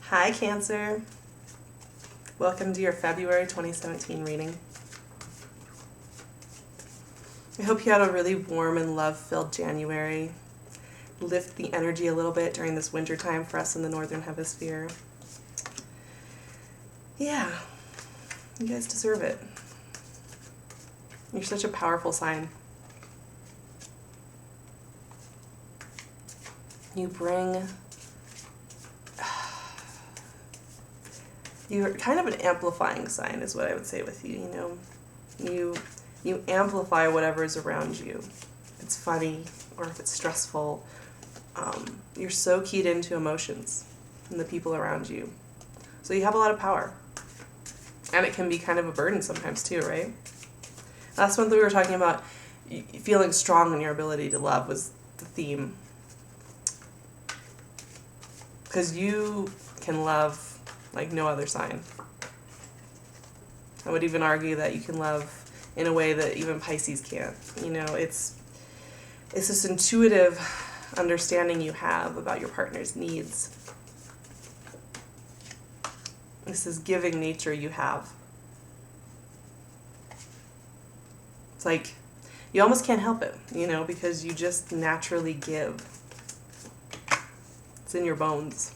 Hi Cancer, welcome to your February 2017 reading. I hope you had a really warm and love-filled January. Lift the energy a little bit during this winter time for us in the Northern Hemisphere. Yeah, you guys deserve it. You're such a powerful sign. You bring... You're kind of an amplifying sign is what I would say with you, you know. You amplify whatever is around you. If it's funny or if it's stressful. You're so keyed into emotions and the people around you. So you have a lot of power. And it can be kind of a burden sometimes too, right? Last month we were talking about feeling strong in your ability to love was the theme. Because you can love like no other sign. I would even argue that you can love in a way that even Pisces can't. You know, it's this intuitive understanding you have about your partner's needs. This is giving nature you have. It's like you almost can't help it, you know, because you just naturally give. It's in your bones.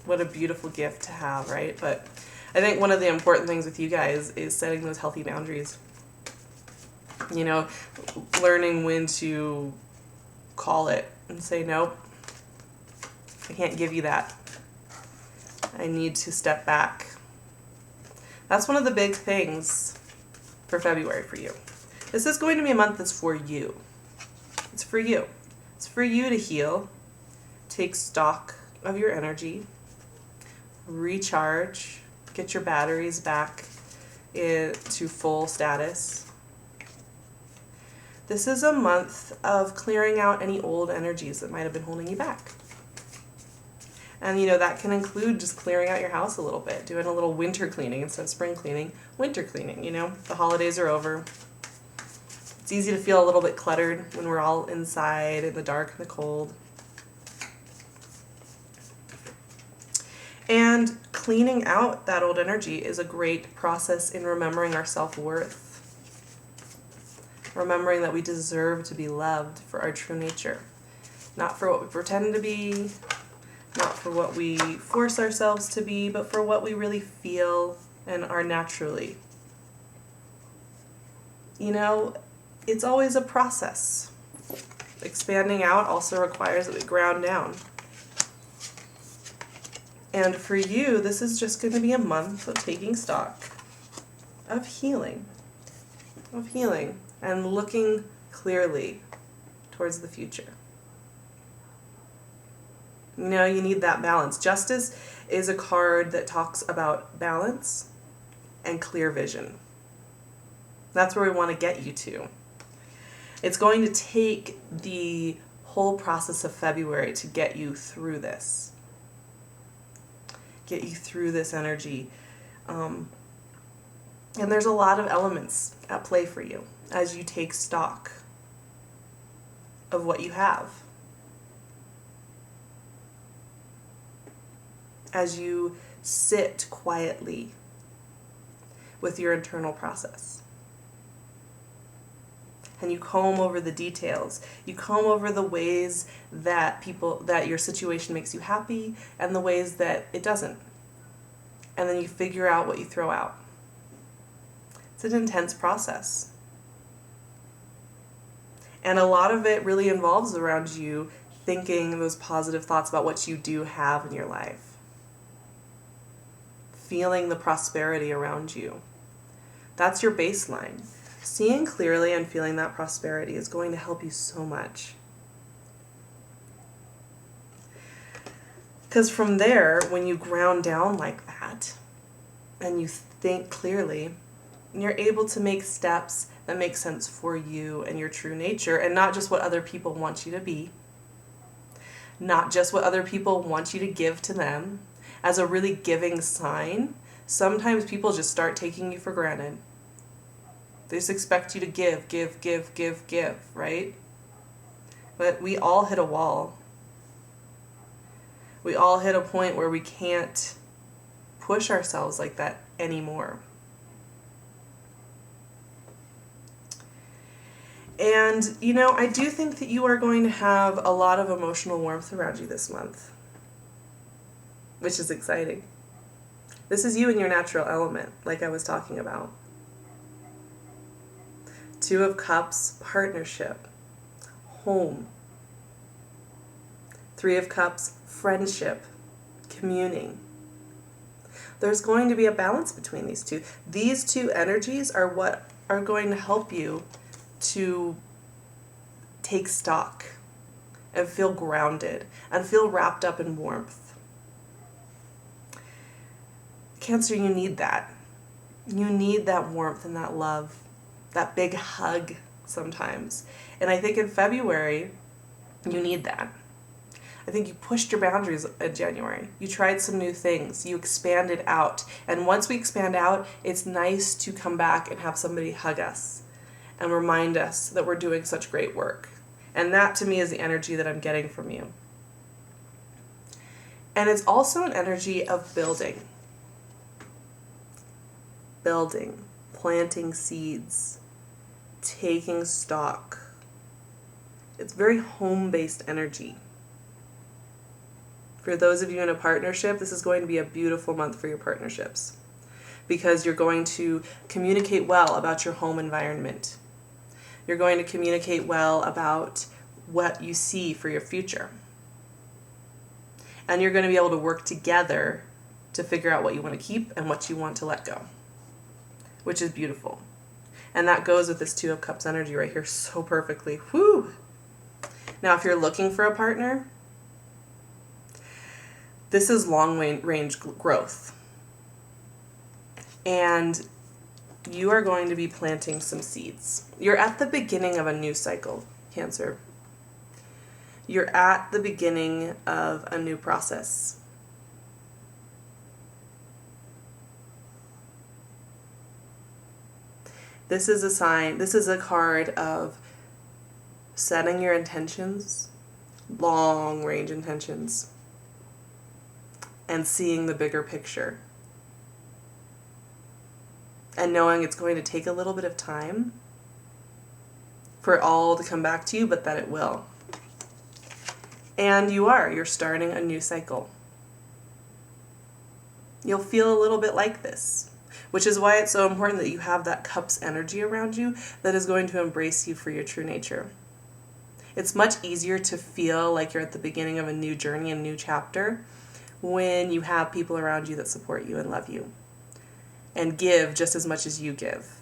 What a beautiful gift to have, right? But I think one of the important things with you guys is setting those healthy boundaries. You know, learning when to call it and say, nope, I can't give you that. I need to step back. That's one of the big things for February for you. This is going to be a month that's for you. It's for you. It's for you to heal, take stock of your energy, recharge, get your batteries back to full status. This is a month of clearing out any old energies that might have been holding you back. And you know, that can include just clearing out your house a little bit, doing a little winter cleaning instead of spring cleaning, winter cleaning, you know, the holidays are over. It's easy to feel a little bit cluttered when we're all inside in the dark and the cold. And cleaning out that old energy is a great process in remembering our self-worth. Remembering that we deserve to be loved for our true nature. Not for what we pretend to be, not for what we force ourselves to be, but for what we really feel and are naturally. You know, it's always a process. Expanding out also requires that we ground down. And for you, this is just going to be a month of taking stock, of healing, and looking clearly towards the future. You know, you need that balance. Justice is a card that talks about balance and clear vision. That's where we want to get you to. It's going to take the whole process of February to get you through this. Get you through this energy. And there's a lot of elements at play for you as you take stock of what you have. As you sit quietly with your internal process. And you comb over the details. You comb over the ways that your situation makes you happy and the ways that it doesn't. And then you figure out what you throw out. It's an intense process. And a lot of it really involves around you thinking those positive thoughts about what you do have in your life. Feeling the prosperity around you. That's your baseline. Seeing clearly and feeling that prosperity is going to help you so much. Because from there, when you ground down like that, and you think clearly, you're able to make steps that make sense for you and your true nature, and not just what other people want you to be, not just what other people want you to give to them. As a really giving sign, sometimes people just start taking you for granted. They just expect you to give, right? But we all hit a wall. We all hit a point where we can't push ourselves like that anymore. And, you know, I do think that you are going to have a lot of emotional warmth around you this month, which is exciting. This is you in your natural element, like I was talking about. Two of Cups, partnership, home. Three of Cups, friendship, communing. There's going to be a balance between these two. These two energies are what are going to help you to take stock and feel grounded and feel wrapped up in warmth. Cancer, you need that. You need that warmth and that love, that big hug sometimes. And I think in February, you need that. I think you pushed your boundaries in January. You tried some new things. You expanded out. And once we expand out, it's nice to come back and have somebody hug us and remind us that we're doing such great work. And that to me is the energy that I'm getting from you. And it's also an energy of building. Building, planting seeds, taking stock. It's very home-based energy. For those of you in a partnership, this is going to be a beautiful month for your partnerships because you're going to communicate well about your home environment. You're going to communicate well about what you see for your future. And you're going to be able to work together to figure out what you want to keep and what you want to let go, which is beautiful. And that goes with this Two of Cups energy right here so perfectly. Whew! Now, if you're looking for a partner, this is long range growth. And you are going to be planting some seeds. You're at the beginning of a new cycle, Cancer. You're at the beginning of a new process. This is a sign, this is a card of setting your intentions, long range intentions, and seeing the bigger picture. And knowing it's going to take a little bit of time for it all to come back to you, but that it will. And you're starting a new cycle. You'll feel a little bit like this, which is why it's so important that you have that Cups energy around you that is going to embrace you for your true nature. It's much easier to feel like you're at the beginning of a new journey, a new chapter, when you have people around you that support you and love you and give just as much as you give.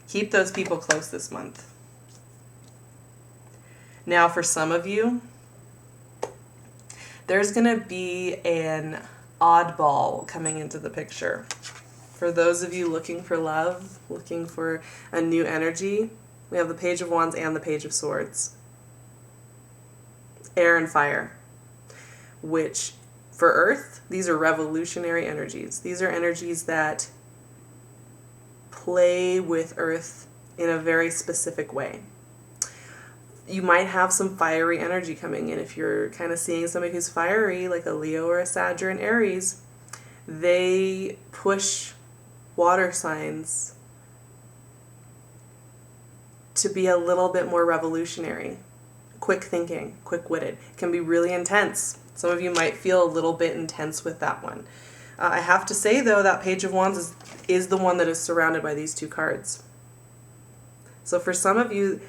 Keep those people close this month. Now, for some of you, there's going to be an oddball coming into the picture. For those of you looking for love, looking for a new energy, we have the Page of Wands and the Page of Swords. Air and fire, which for Earth, these are revolutionary energies. These are energies that play with Earth in a very specific way. You might have some fiery energy coming in. If you're kind of seeing somebody who's fiery, like a Leo or a Sag or an Aries, they push water signs to be a little bit more revolutionary. Quick thinking, quick-witted. Can be really intense. Some of you might feel a little bit intense with that one. I have to say, though, that Page of Wands is the one that is surrounded by these two cards. So for some of you,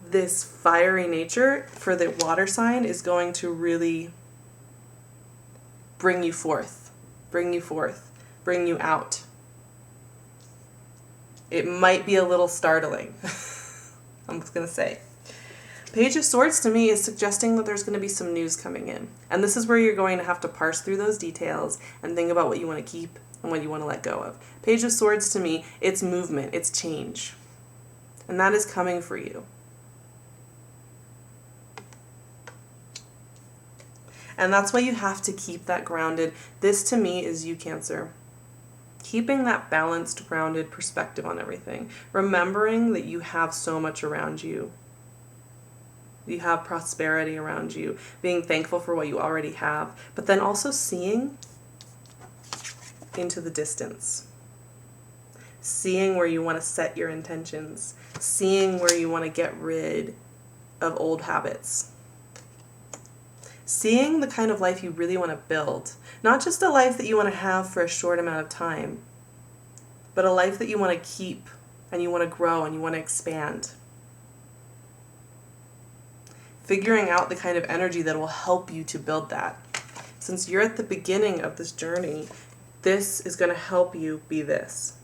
this fiery nature for the water sign is going to really bring you forth, bring you out. It might be a little startling, I'm just going to say. Page of Swords to me is suggesting that there's going to be some news coming in. And this is where you're going to have to parse through those details and think about what you want to keep and what you want to let go of. Page of Swords to me, it's movement, it's change. And that is coming for you. And that's why you have to keep that grounded. This to me is you, Cancer. Keeping that balanced, grounded perspective on everything. Remembering that you have so much around you. You have prosperity around you, being thankful for what you already have, but then also seeing into the distance. Seeing where you want to set your intentions, seeing where you want to get rid of old habits. Seeing the kind of life you really want to build. Not just a life that you want to have for a short amount of time, but a life that you want to keep and you want to grow and you want to expand. Figuring out the kind of energy that will help you to build that. Since you're at the beginning of this journey, this is going to help you be this.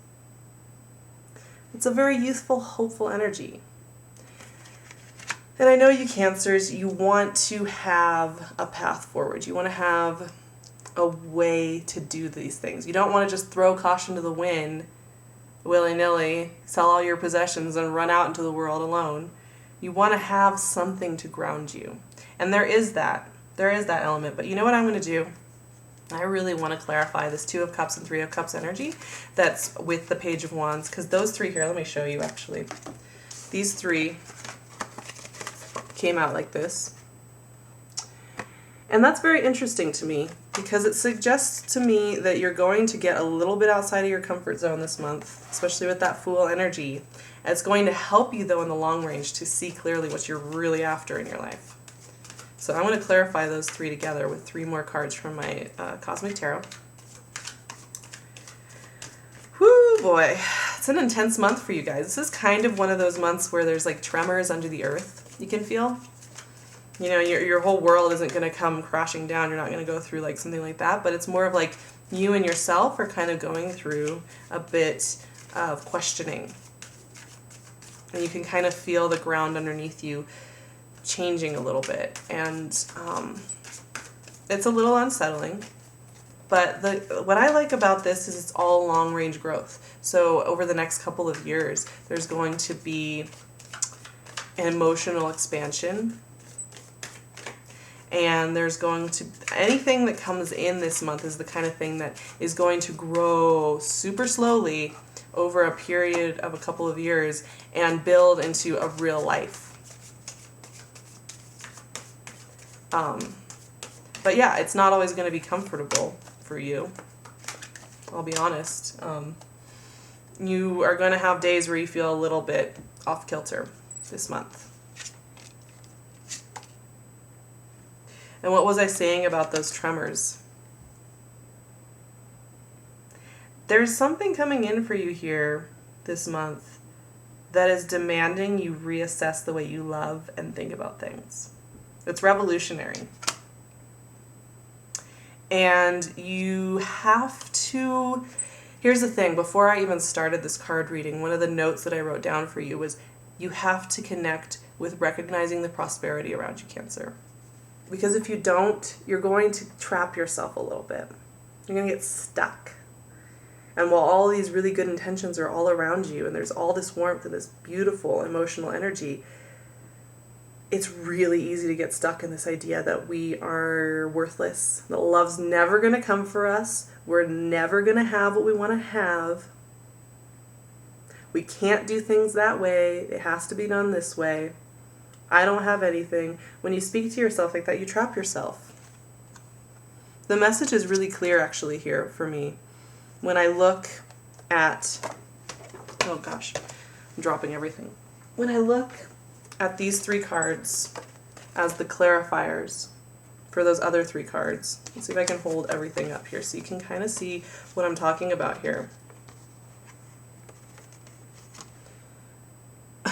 It's a very youthful, hopeful energy. And I know you Cancers, you want to have a path forward. You want to have a way to do these things. You don't want to just throw caution to the wind, willy-nilly, sell all your possessions and run out into the world alone. You want to have something to ground you. And there is that. There is that element. But you know what I'm going to do? I really want to clarify this 2 of Cups and 3 of Cups energy that's with the Page of Wands. Because those 3 here, let me show you actually. These 3 came out like this. And that's very interesting to me because it suggests to me that you're going to get a little bit outside of your comfort zone this month, especially with that Fool energy. And it's going to help you though in the long range to see clearly what you're really after in your life. So I'm going to clarify those 3 together with 3 more cards from my Cosmic Tarot. Whoo boy, it's an intense month for you guys. This is kind of one of those months where there's like tremors under the earth. You can feel, you know, your whole world isn't going to come crashing down. You're not going to go through like something like that, but it's more of like you and yourself are kind of going through a bit of questioning. And you can kind of feel the ground underneath you changing a little bit. And it's a little unsettling. But what I like about this is it's all long-range growth. So over the next couple of years, there's going to be an emotional expansion. And there's going to, anything that comes in this month is the kind of thing that is going to grow super slowly over a period of a couple of years and build into a real life. But yeah, it's not always going to be comfortable for you. I'll be honest. You are going to have days where you feel a little bit off kilter this month. And what was I saying about those tremors? There's something coming in for you here this month that is demanding you reassess the way you love and think about things. It's revolutionary. And you have to, here's the thing, before I even started this card reading, one of the notes that I wrote down for you was you have to connect with recognizing the prosperity around you, Cancer. Because if you don't, you're going to trap yourself a little bit. You're going to get stuck. And while all these really good intentions are all around you and there's all this warmth and this beautiful emotional energy, it's really easy to get stuck in this idea that we are worthless, that love's never going to come for us, we're never going to have what we want to have, we can't do things that way, it has to be done this way, I don't have anything. When you speak to yourself like that, you trap yourself. The message is really clear actually here for me. When I look at, oh gosh, I'm dropping everything. When I look at these 3 cards as the clarifiers for those other 3 cards, let's see if I can hold everything up here so you can kind of see what I'm talking about here.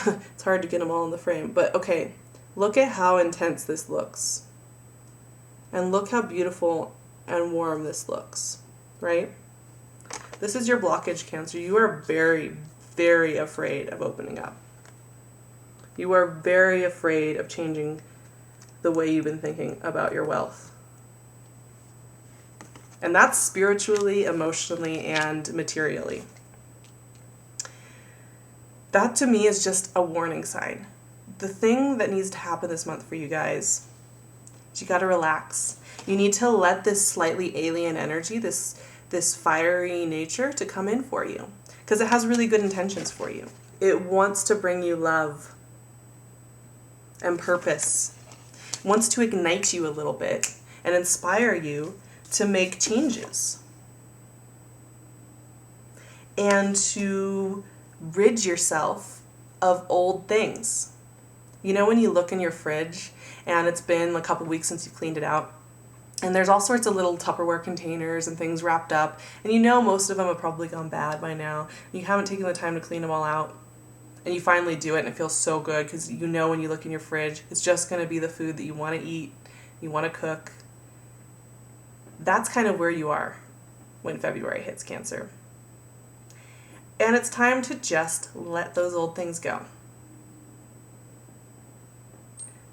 It's hard to get them all in the frame, but okay, look at how intense this looks. And look how beautiful and warm this looks, right? This is your blockage, Cancer. You are very, very afraid of opening up. You are very afraid of changing the way you've been thinking about your wealth. And that's spiritually, emotionally, and materially. That to me is just a warning sign. The thing that needs to happen this month for you guys is you got to relax. You need to let this slightly alien energy, this fiery nature to come in for you. Because it has really good intentions for you. It wants to bring you love. and purpose. It wants to ignite you a little bit and inspire you to make changes and to rid yourself of old things. You know, when you look in your fridge and it's been a couple weeks since you cleaned it out, and there's all sorts of little Tupperware containers and things wrapped up, and you know most of them have probably gone bad by now. You haven't taken the time to clean them all out, and you finally do it, and it feels so good because you know when you look in your fridge, it's just going to be the food that you want to eat, you want to cook. That's kind of where you are when February hits, Cancer. And it's time to just let those old things go.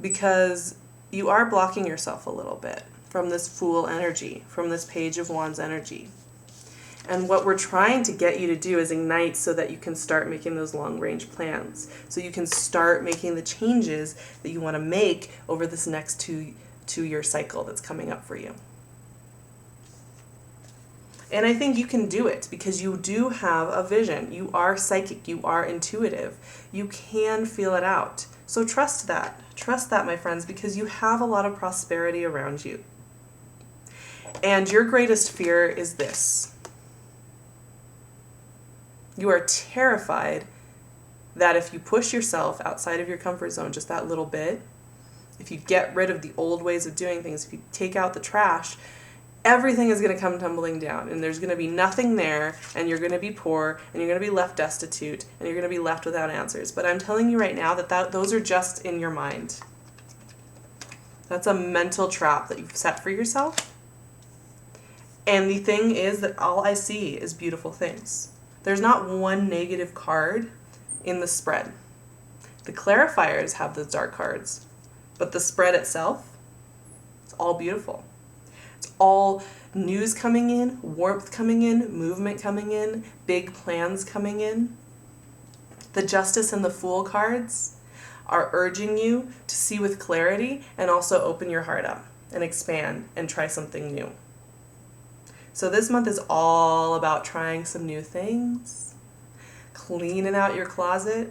Because you are blocking yourself a little bit from this Fool energy, from this Page of Wands energy. And what we're trying to get you to do is ignite so that you can start making those long-range plans. So you can start making the changes that you want to make over this next two-year cycle that's coming up for you. And I think you can do it because you do have a vision. You are psychic. You are intuitive. You can feel it out. So trust that. Trust that, my friends, because you have a lot of prosperity around you. And your greatest fear is this. You are terrified that if you push yourself outside of your comfort zone just that little bit, if you get rid of the old ways of doing things, if you take out the trash, everything is going to come tumbling down, and there's going to be nothing there, and you're going to be poor, and you're going to be left destitute, and you're going to be left without answers. But I'm telling you right now that those are just in your mind. That's a mental trap that you've set for yourself. And the thing is that all I see is beautiful things. There's not one negative card in the spread. The clarifiers have those dark cards, but the spread itself, it's all beautiful. It's all news coming in, warmth coming in, movement coming in, big plans coming in. The Justice and the Fool cards are urging you to see with clarity and also open your heart up and expand and try something new. So this month is all about trying some new things, cleaning out your closet,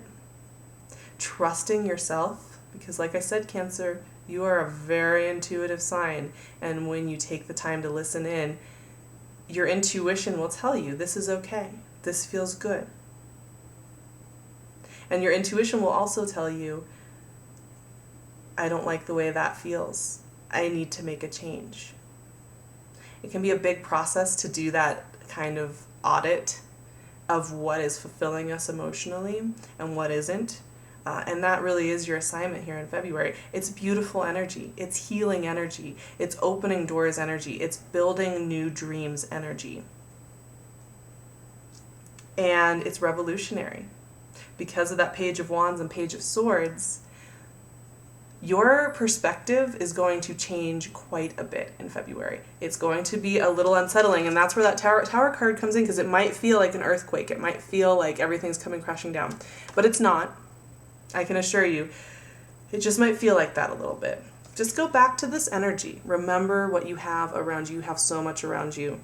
trusting yourself, because like I said, Cancer, you are a very intuitive sign, and when you take the time to listen in, your intuition will tell you this is okay, this feels good. And your intuition will also tell you, I don't like the way that feels. I need to make a change. It can be a big process to do that kind of audit of what is fulfilling us emotionally and what isn't. And that really is your assignment here in February. It's beautiful energy. It's healing energy. It's opening doors energy. It's building new dreams energy. And it's revolutionary. Because of that Page of Wands and Page of Swords, your perspective is going to change quite a bit in February. It's going to be a little unsettling, and that's where that tower card comes in, because it might feel like an earthquake. It might feel like everything's coming crashing down. But it's not. I can assure you. It just might feel like that a little bit. Just go back to this energy. Remember what you have around you. You have so much around you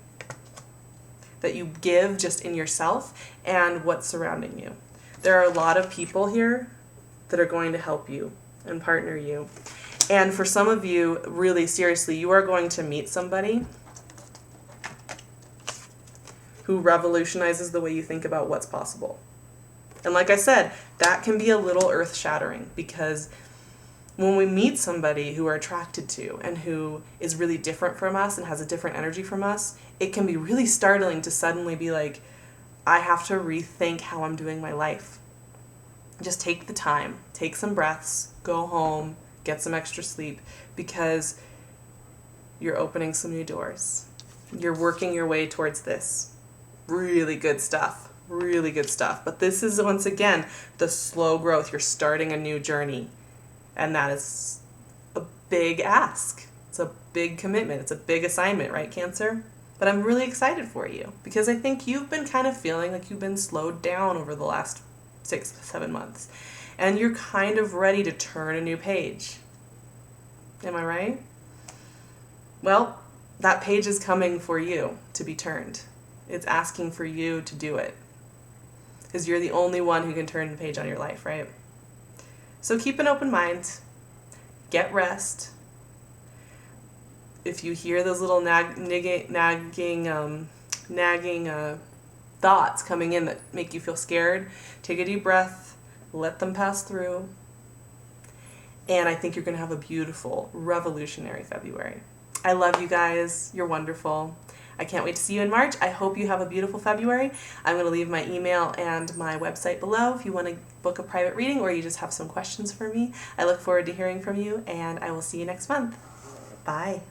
that you give just in yourself and what's surrounding you. There are a lot of people here that are going to help you and partner you. And for some of you, really seriously, you are going to meet somebody who revolutionizes the way you think about what's possible. And like I said, that can be a little earth-shattering, because when we meet somebody who we're attracted to and who is really different from us and has a different energy from us, it can be really startling to suddenly be like, I have to rethink how I'm doing my life. Just take the time, take some breaths, go home, get some extra sleep, because you're opening some new doors. You're working your way towards this. Really good stuff. Really good stuff. But this is, once again, the slow growth. You're starting a new journey. And that is a big ask. It's a big commitment. It's a big assignment, right, Cancer? But I'm really excited for you, because I think you've been kind of feeling like you've been slowed down over the last 6-7 months. And you're kind of ready to turn a new page. Am I right? Well, that page is coming for you to be turned. It's asking for you to do it. Because you're the only one who can turn the page on your life, right? So keep an open mind. get rest. If you hear those little nagging thoughts coming in that make you feel scared, take a deep breath, let them pass through, and I think you're going to have a beautiful, revolutionary February. I love you guys. You're wonderful. I can't wait to see you in March. I hope you have a beautiful February. I'm going to leave my email and my website below if you want to book a private reading or you just have some questions for me. I look forward to hearing from you, and I will see you next month. Bye.